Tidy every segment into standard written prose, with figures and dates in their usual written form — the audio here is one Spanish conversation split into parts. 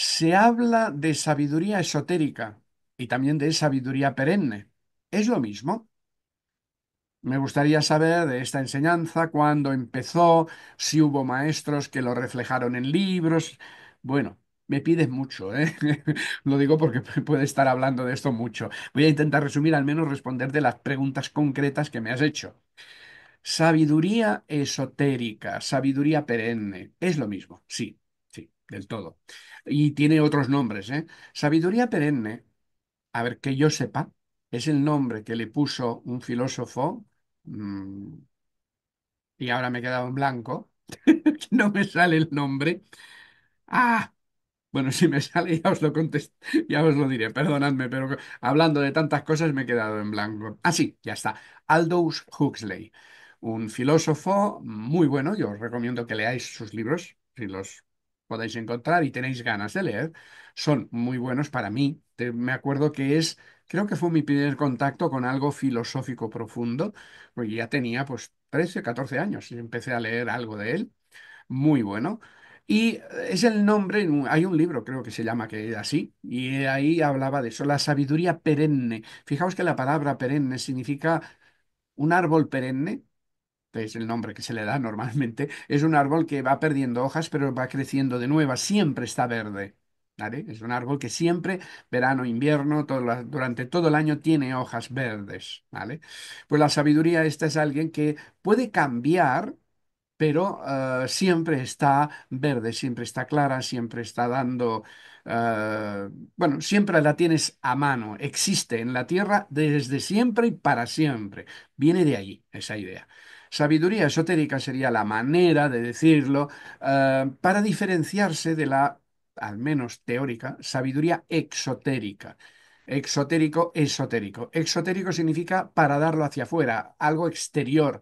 Se habla de sabiduría esotérica y también de sabiduría perenne. ¿Es lo mismo? Me gustaría saber de esta enseñanza, cuándo empezó, si hubo maestros que lo reflejaron en libros. Bueno, me pides mucho, ¿eh? Lo digo porque puede estar hablando de esto mucho. Voy a intentar resumir, al menos responderte las preguntas concretas que me has hecho. Sabiduría esotérica, sabiduría perenne, es lo mismo, sí, sí, del todo. Y tiene otros nombres, ¿eh? Sabiduría perenne, a ver, que yo sepa, es el nombre que le puso un filósofo, mm, y ahora me he quedado en blanco, no me sale el nombre. Ah, bueno, si me sale ya os lo ya os lo diré, perdonadme, pero hablando de tantas cosas me he quedado en blanco. Ah, sí, ya está. Aldous Huxley, un filósofo muy bueno, yo os recomiendo que leáis sus libros, si los podéis encontrar y tenéis ganas de leer. Son muy buenos para mí. Me acuerdo que creo que fue mi primer contacto con algo filosófico profundo, porque ya tenía pues 13, 14 años y empecé a leer algo de él muy bueno. Y es el nombre, hay un libro creo que se llama que así, y ahí hablaba de eso, la sabiduría perenne. Fijaos que la palabra perenne significa un árbol perenne, que es el nombre que se le da normalmente, es un árbol que va perdiendo hojas pero va creciendo de nuevas, siempre está verde. ¿Vale? Es un árbol que siempre, verano, invierno, durante todo el año tiene hojas verdes. ¿Vale? Pues la sabiduría esta es alguien que puede cambiar pero siempre está verde, siempre está clara, siempre está dando, bueno, siempre la tienes a mano, existe en la tierra desde siempre y para siempre. Viene de allí esa idea. Sabiduría esotérica sería la manera de decirlo para diferenciarse de la, al menos teórica, sabiduría exotérica. Exotérico, esotérico. Exotérico significa para darlo hacia afuera, algo exterior.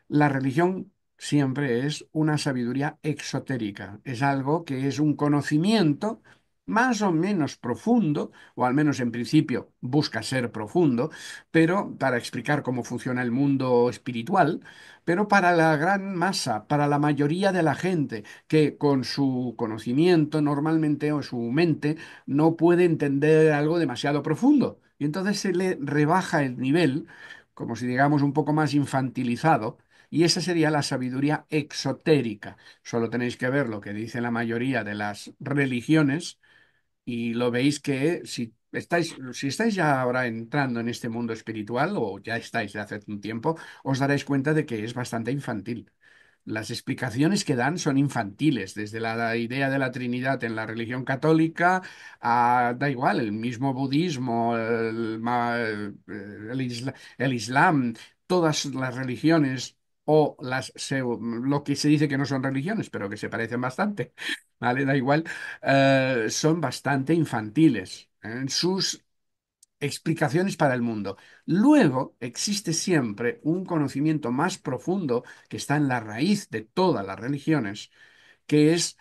La religión siempre es una sabiduría exotérica, es algo que es un conocimiento más o menos profundo, o al menos en principio busca ser profundo, pero para explicar cómo funciona el mundo espiritual, pero para la gran masa, para la mayoría de la gente que con su conocimiento normalmente o su mente no puede entender algo demasiado profundo. Y entonces se le rebaja el nivel, como si digamos un poco más infantilizado, y esa sería la sabiduría exotérica. Solo tenéis que ver lo que dice la mayoría de las religiones y lo veis que si estáis ya ahora entrando en este mundo espiritual o ya estáis de hace un tiempo, os daréis cuenta de que es bastante infantil. Las explicaciones que dan son infantiles, desde la idea de la Trinidad en la religión católica a, da igual, el mismo budismo, el Islam, todas las religiones o lo que se dice que no son religiones, pero que se parecen bastante, ¿vale? Da igual, son bastante infantiles en sus explicaciones para el mundo. Luego existe siempre un conocimiento más profundo que está en la raíz de todas las religiones, que es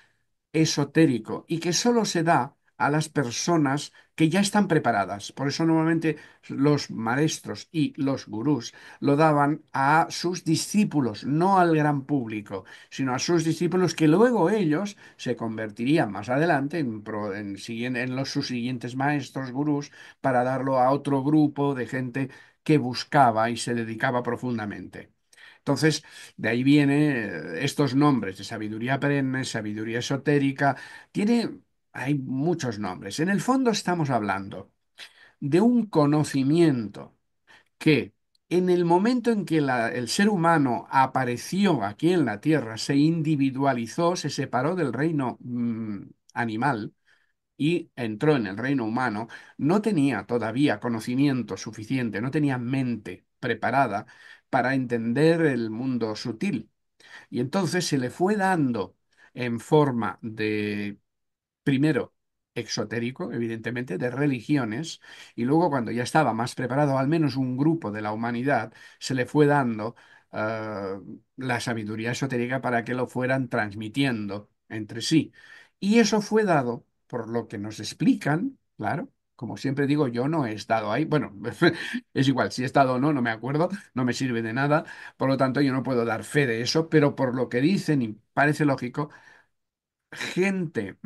esotérico y que solo se da a las personas que ya están preparadas. Por eso normalmente los maestros y los gurús lo daban a sus discípulos, no al gran público, sino a sus discípulos que luego ellos se convertirían más adelante en sus siguientes maestros, gurús, para darlo a otro grupo de gente que buscaba y se dedicaba profundamente. Entonces, de ahí viene estos nombres de sabiduría perenne, sabiduría esotérica. Hay muchos nombres. En el fondo estamos hablando de un conocimiento que en el momento en que el ser humano apareció aquí en la Tierra, se individualizó, se separó del reino animal y entró en el reino humano, no tenía todavía conocimiento suficiente, no tenía mente preparada para entender el mundo sutil. Y entonces se le fue dando en forma de, primero, exotérico, evidentemente, de religiones, y luego cuando ya estaba más preparado, al menos un grupo de la humanidad, se le fue dando eh, la sabiduría esotérica para que lo fueran transmitiendo entre sí. Y eso fue dado por lo que nos explican, claro. Como siempre digo, yo no he estado ahí. Bueno, es igual, si he estado o no, no me acuerdo, no me sirve de nada. Por lo tanto, yo no puedo dar fe de eso, pero por lo que dicen, y parece lógico, gente,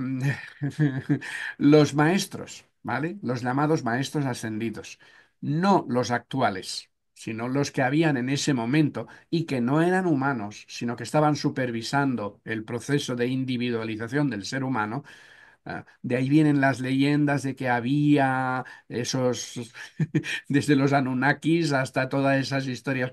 los maestros, ¿vale? Los llamados maestros ascendidos, no los actuales, sino los que habían en ese momento y que no eran humanos, sino que estaban supervisando el proceso de individualización del ser humano. De ahí vienen las leyendas de que había esos, desde los Anunnakis hasta todas esas historias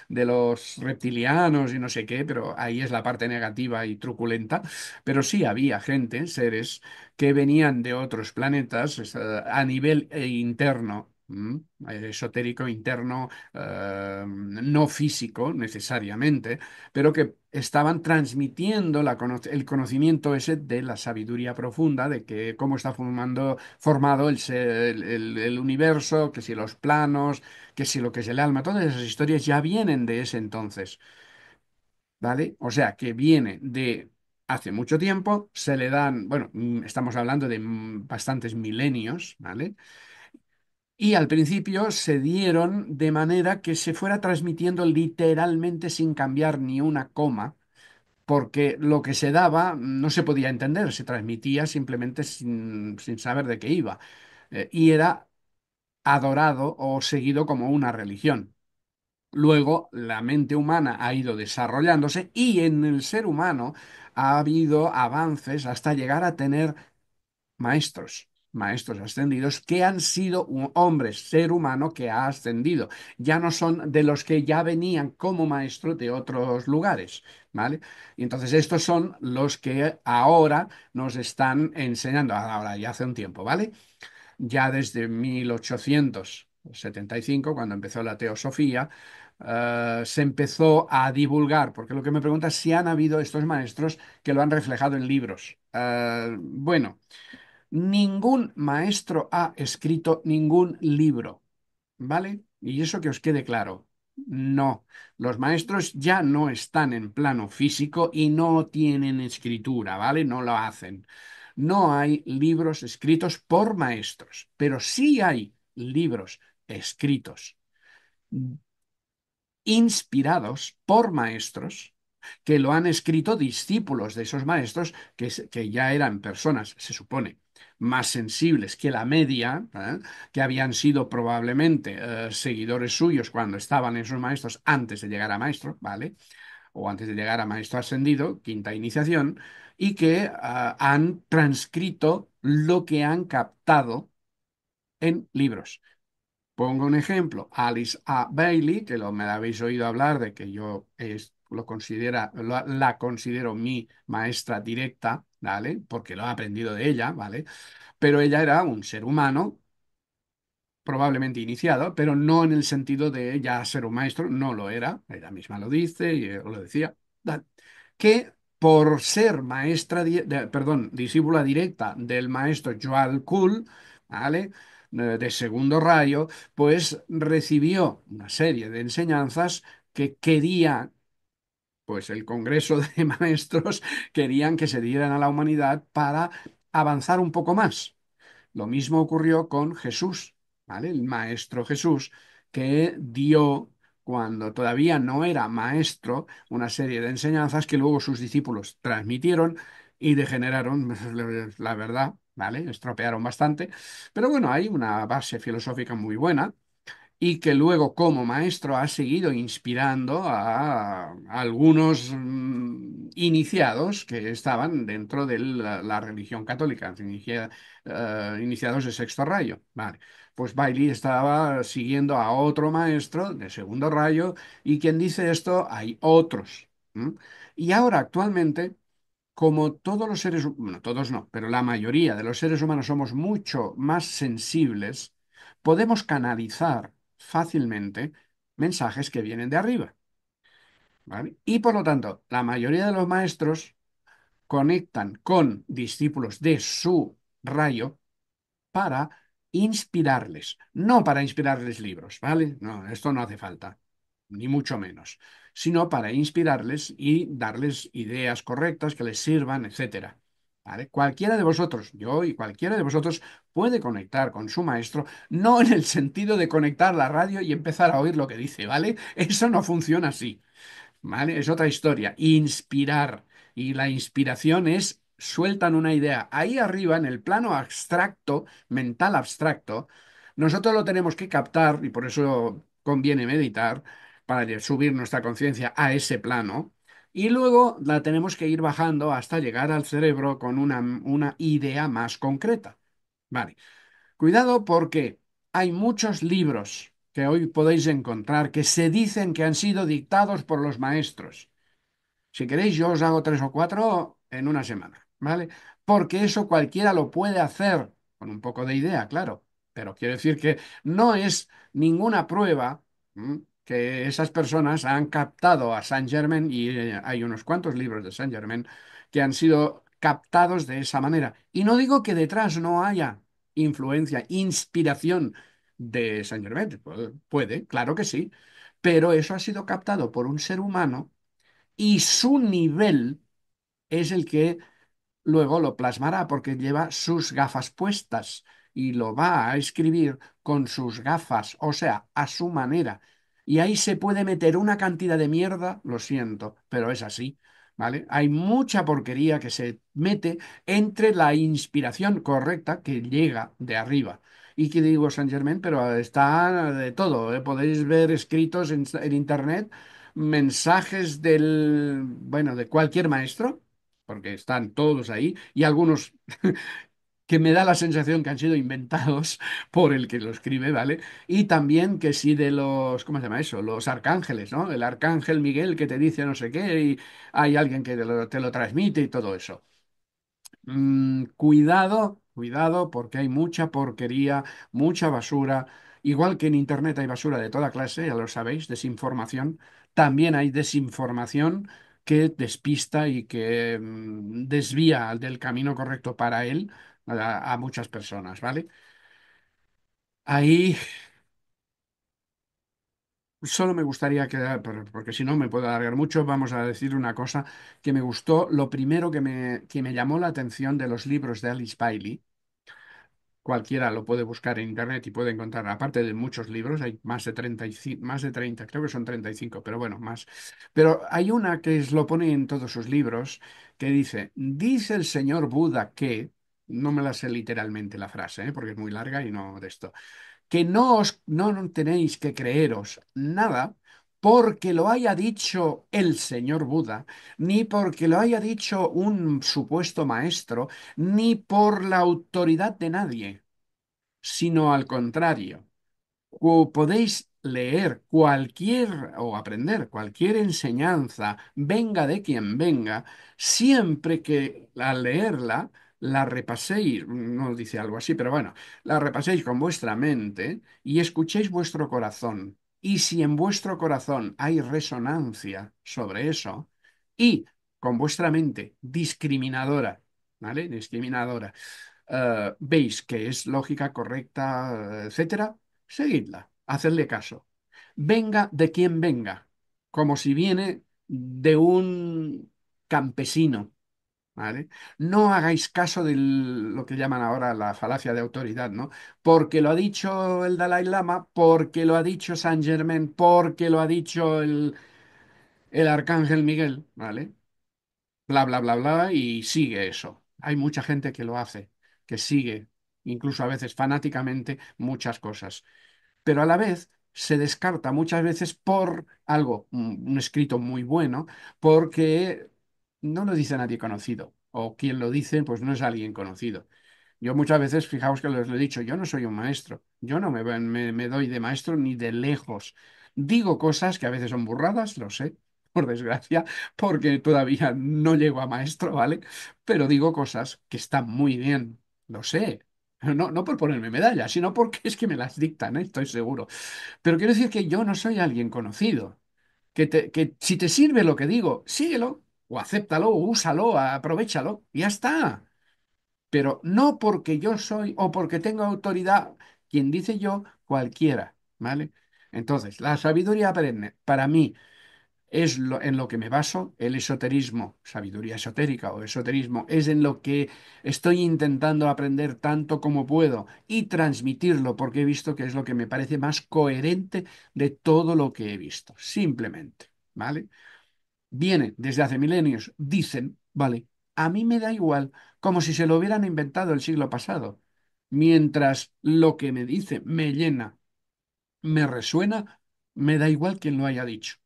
de los reptilianos y no sé qué, pero ahí es la parte negativa y truculenta. Pero sí había gente, seres, que venían de otros planetas a nivel interno. Esotérico, interno, no físico necesariamente, pero que estaban transmitiendo el conocimiento ese de la sabiduría profunda, de que cómo está formado el universo, que si los planos, que si lo que es el alma, todas esas historias ya vienen de ese entonces, ¿vale? O sea, que viene de hace mucho tiempo, se le dan, bueno, estamos hablando de bastantes milenios, ¿vale? Y al principio se dieron de manera que se fuera transmitiendo literalmente sin cambiar ni una coma, porque lo que se daba no se podía entender, se transmitía simplemente sin saber de qué iba. Y era adorado o seguido como una religión. Luego, la mente humana ha ido desarrollándose y en el ser humano ha habido avances hasta llegar a tener maestros ascendidos que han sido hombres, ser humano que ha ascendido. Ya no son de los que ya venían como maestros de otros lugares, ¿vale? Y entonces estos son los que ahora nos están enseñando, ahora ya hace un tiempo, ¿vale? Ya desde 1875, cuando empezó la teosofía, se empezó a divulgar, porque lo que me pregunta es si han habido estos maestros que lo han reflejado en libros. Bueno. Ningún maestro ha escrito ningún libro, ¿vale? Y eso que os quede claro. No, los maestros ya no están en plano físico y no tienen escritura, ¿vale? No lo hacen. No hay libros escritos por maestros, pero sí hay libros escritos inspirados por maestros que lo han escrito discípulos de esos maestros que ya eran personas, se supone, más sensibles que la media, que habían sido probablemente seguidores suyos cuando estaban esos maestros antes de llegar a maestro, ¿vale? O antes de llegar a maestro ascendido, quinta iniciación, y que han transcrito lo que han captado en libros. Pongo un ejemplo, Alice A. Bailey, que me la habéis oído hablar de que yo la considero mi maestra directa, ¿vale? Porque lo he aprendido de ella, ¿vale? Pero ella era un ser humano probablemente iniciado, pero no en el sentido de ya ser un maestro, no lo era, ella misma lo dice y lo decía, tal, que por ser perdón, discípula directa del maestro Joel Kuhl, ¿vale? De segundo rayo, pues recibió una serie de enseñanzas que quería, pues el Congreso de Maestros querían que se dieran a la humanidad para avanzar un poco más. Lo mismo ocurrió con Jesús, ¿vale? El maestro Jesús, que dio, cuando todavía no era maestro, una serie de enseñanzas que luego sus discípulos transmitieron y degeneraron, la verdad, ¿vale? Estropearon bastante. Pero bueno, hay una base filosófica muy buena y que luego como maestro ha seguido inspirando a algunos iniciados que estaban dentro de la religión católica, iniciados de sexto rayo. Vale. Pues Bailey estaba siguiendo a otro maestro de segundo rayo y quien dice esto, hay otros. ¿M? Y ahora actualmente como todos los seres, bueno, todos no, pero la mayoría de los seres humanos somos mucho más sensibles, podemos canalizar fácilmente mensajes que vienen de arriba, ¿vale? Y por lo tanto, la mayoría de los maestros conectan con discípulos de su rayo para inspirarles, no para inspirarles libros, ¿vale? No, esto no hace falta, ni mucho menos, sino para inspirarles y darles ideas correctas que les sirvan, etcétera. ¿Vale? Cualquiera de vosotros, yo y cualquiera de vosotros puede conectar con su maestro, no en el sentido de conectar la radio y empezar a oír lo que dice, ¿vale? Eso no funciona así. ¿Vale? Es otra historia. Inspirar. Y la inspiración es sueltan una idea. Ahí arriba, en el plano abstracto, mental abstracto, nosotros lo tenemos que captar y por eso conviene meditar para subir nuestra conciencia a ese plano. Y luego la tenemos que ir bajando hasta llegar al cerebro con una idea más concreta. Vale. Cuidado porque hay muchos libros que hoy podéis encontrar que se dicen que han sido dictados por los maestros. Si queréis, yo os hago tres o cuatro en una semana, ¿vale? Porque eso cualquiera lo puede hacer, con un poco de idea, claro. Pero quiero decir que no es ninguna prueba que esas personas han captado a Saint Germain, y hay unos cuantos libros de Saint Germain que han sido captados de esa manera. Y no digo que detrás no haya influencia, inspiración de Saint Germain. Puede, claro que sí. Pero eso ha sido captado por un ser humano y su nivel es el que luego lo plasmará porque lleva sus gafas puestas y lo va a escribir con sus gafas, o sea, a su manera. Y ahí se puede meter una cantidad de mierda, lo siento, pero es así, ¿vale? Hay mucha porquería que se mete entre la inspiración correcta que llega de arriba. Y que digo Saint Germain, pero está de todo, ¿eh? Podéis ver escritos en internet mensajes bueno, de cualquier maestro porque están todos ahí, y algunos que me da la sensación que han sido inventados por el que lo escribe, ¿vale? Y también que sí de los, ¿cómo se llama eso? Los arcángeles, ¿no? El arcángel Miguel que te dice no sé qué y hay alguien que te lo transmite y todo eso. Cuidado, cuidado, porque hay mucha porquería, mucha basura. Igual que en Internet hay basura de toda clase, ya lo sabéis, desinformación. También hay desinformación que despista y que desvía del camino correcto para él a muchas personas, ¿vale? Ahí solo me gustaría quedar, porque si no me puedo alargar mucho, vamos a decir una cosa que me gustó. Lo primero que me llamó la atención de los libros de Alice Bailey. Cualquiera lo puede buscar en internet y puede encontrar, aparte de muchos libros, hay más de 35, más de 30, creo que son 35, pero bueno, más. Pero hay una que lo pone en todos sus libros, que dice el señor Buda que, no me la sé literalmente la frase, porque es muy larga y no de esto, que no tenéis que creeros nada porque lo haya dicho el señor Buda, ni porque lo haya dicho un supuesto maestro, ni por la autoridad de nadie, sino al contrario. Podéis leer cualquier o aprender cualquier enseñanza, venga de quien venga, siempre que al leerla la repaséis, no dice algo así, pero bueno, la repaséis con vuestra mente y escuchéis vuestro corazón. Y si en vuestro corazón hay resonancia sobre eso, y con vuestra mente discriminadora, ¿vale? Discriminadora, veis que es lógica, correcta, etcétera, seguidla, hacedle caso. Venga de quien venga, como si viene de un campesino, ¿vale? No hagáis caso de lo que llaman ahora la falacia de autoridad, ¿no? Porque lo ha dicho el Dalai Lama, porque lo ha dicho Saint Germain, porque lo ha dicho el Arcángel Miguel, ¿vale? Bla, bla, bla, bla, y sigue eso. Hay mucha gente que lo hace, que sigue, incluso a veces fanáticamente, muchas cosas. Pero a la vez se descarta muchas veces por algo, un escrito muy bueno, porque no lo dice nadie conocido, o quien lo dice, pues no es alguien conocido. Yo muchas veces, fijaos que les lo he dicho, yo no soy un maestro, yo no me doy de maestro ni de lejos. Digo cosas que a veces son burradas, lo sé, por desgracia, porque todavía no llego a maestro, ¿vale? Pero digo cosas que están muy bien, lo sé. No, no por ponerme medalla, sino porque es que me las dictan, ¿eh? Estoy seguro. Pero quiero decir que yo no soy alguien conocido. Que si te sirve lo que digo, síguelo, o acéptalo, o úsalo, aprovéchalo, y ya está. Pero no porque yo soy o porque tengo autoridad, quien dice yo, cualquiera, ¿vale? Entonces, la sabiduría perenne, para mí, es en lo que me baso, el esoterismo, sabiduría esotérica o esoterismo, es en lo que estoy intentando aprender tanto como puedo y transmitirlo, porque he visto que es lo que me parece más coherente de todo lo que he visto, simplemente, ¿vale? Viene desde hace milenios, dicen, ¿vale? a mí me da igual, como si se lo hubieran inventado el siglo pasado. Mientras lo que me dice me llena, me resuena, me da igual quien lo haya dicho.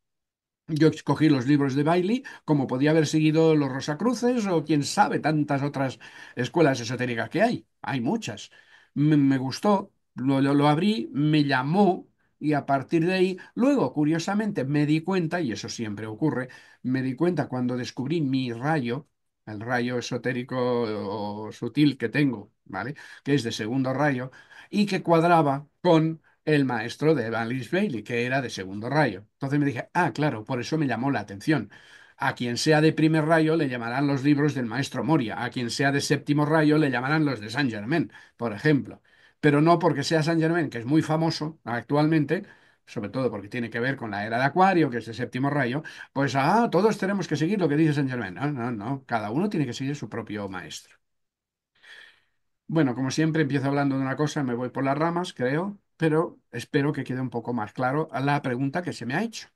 Yo escogí los libros de Bailey, como podía haber seguido los Rosacruces o quién sabe tantas otras escuelas esotéricas que hay. Hay muchas. Me gustó, lo abrí, me llamó y a partir de ahí, luego, curiosamente, me di cuenta, y eso siempre ocurre, me di cuenta cuando descubrí mi rayo, el rayo esotérico o sutil que tengo, ¿vale? Que es de segundo rayo y que cuadraba con el maestro de Alice Bailey, que era de segundo rayo. Entonces me dije, ah, claro, por eso me llamó la atención. A quien sea de primer rayo le llamarán los libros del maestro Moria, a quien sea de séptimo rayo le llamarán los de Saint Germain, por ejemplo. Pero no porque sea Saint Germain, que es muy famoso actualmente, sobre todo porque tiene que ver con la era de Acuario, que es de séptimo rayo, pues todos tenemos que seguir lo que dice Saint Germain. No, no, no, cada uno tiene que seguir su propio maestro. Bueno, como siempre, empiezo hablando de una cosa, me voy por las ramas, creo, pero espero que quede un poco más claro a la pregunta que se me ha hecho.